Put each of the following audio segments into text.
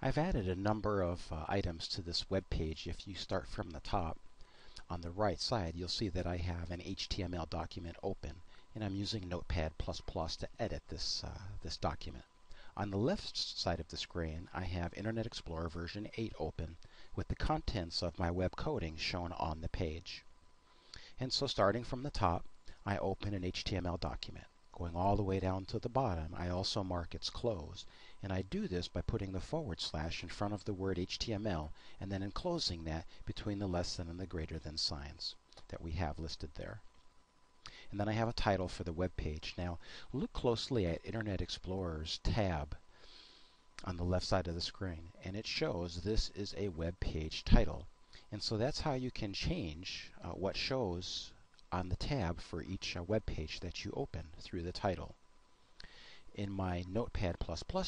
I've added a number of items to this web page. If you start from the top, on the right side you'll see that I have an HTML document open, and I'm using Notepad++ to edit this document. On the left side of the screen I have Internet Explorer version 8 open with the contents of my web coding shown on the page. And so starting from the top, I open an HTML document. Going all the way down to the bottom, I also mark its close, and I do this by putting the / in front of the word HTML and then enclosing that between the less than and the greater than signs that we have listed there. And then I have a title for the web page. Now look closely at Internet Explorer's tab on the left side of the screen, and it shows this is a web page title. And so that's how you can change what shows on the tab for each web page that you open through the title. In my Notepad++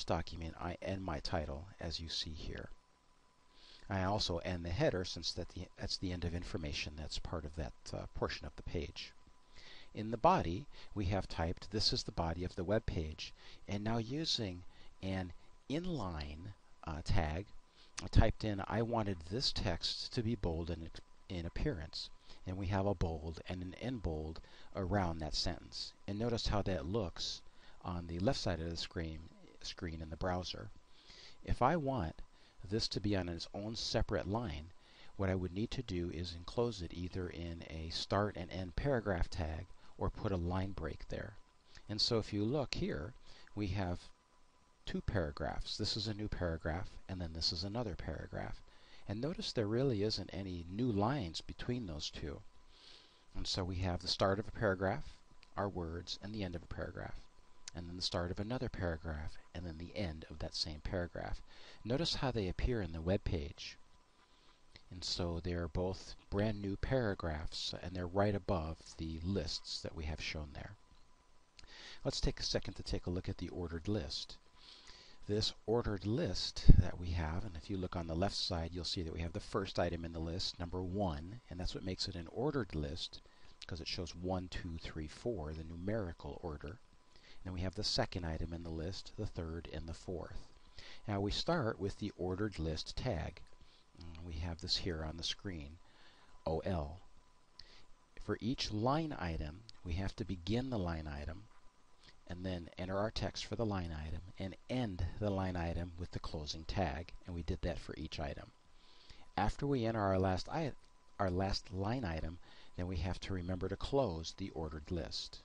document, I end my title as you see here. I also end the header since that's the end of information that's part of that portion of the page. In the body, we have typed, this is the body of the web page, and now using an inline tag, I typed in I wanted this text to be bold in appearance, and we have a bold and an end bold around that sentence. And notice how that looks on the left side of the screen in the browser. If I want this to be on its own separate line, what I would need to do is enclose it either in a start and end paragraph tag or put a line break there. And so if you look here, we have two paragraphs. This is a new paragraph, and then this is another paragraph. And notice there really isn't any new lines between those two. And so we have the start of a paragraph, our words, and the end of a paragraph. And then the start of another paragraph, and then the end of that same paragraph. Notice how they appear in the web page. And so they're both brand new paragraphs, and they're right above the lists that we have shown there. Let's take a second to take a look at the ordered list. This ordered list that we have, and if you look on the left side, you'll see that we have the first item in the list, number 1, and that's what makes it an ordered list, because it shows 1, 2, 3, 4, the numerical order. Then we have the second item in the list, the third, and the fourth. Now we start with the ordered list tag. We have this here on the screen, OL. For each line item, we have to begin the line item, and then enter our text for the line item, and end the line item with the closing tag, and we did that for each item. After we enter our last line item, then we have to remember to close the ordered list.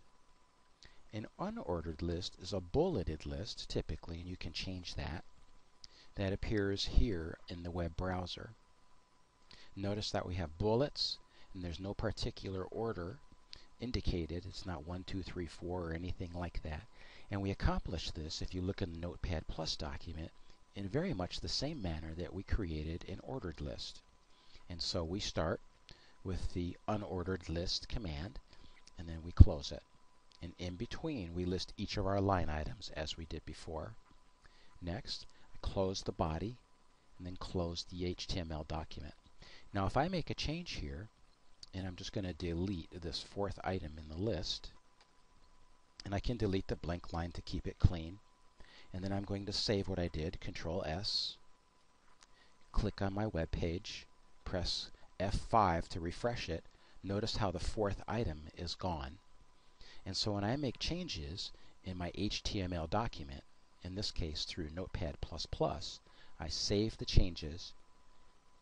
An unordered list is a bulleted list, typically, and you can change that. That appears here in the web browser. Notice that we have bullets, and there's no particular order indicated. It's not 1, 2, 3, 4 or anything like that. And we accomplish this, if you look in the Notepad+ document, in very much the same manner that we created an ordered list. And so we start with the unordered list command, and then we close it. And in between, we list each of our line items as we did before. Next, I close the body, and then close the HTML document. Now if I make a change here, and I'm just going to delete this fourth item in the list, and I can delete the blank line to keep it clean, and then I'm going to save what I did, Control S, click on my web page, press F5 to refresh it. Notice how the fourth item is gone. And so when I make changes in my HTML document, in this case through Notepad++, I save the changes,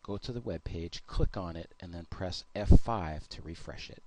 go to the web page, click on it, and then press F5 to refresh it.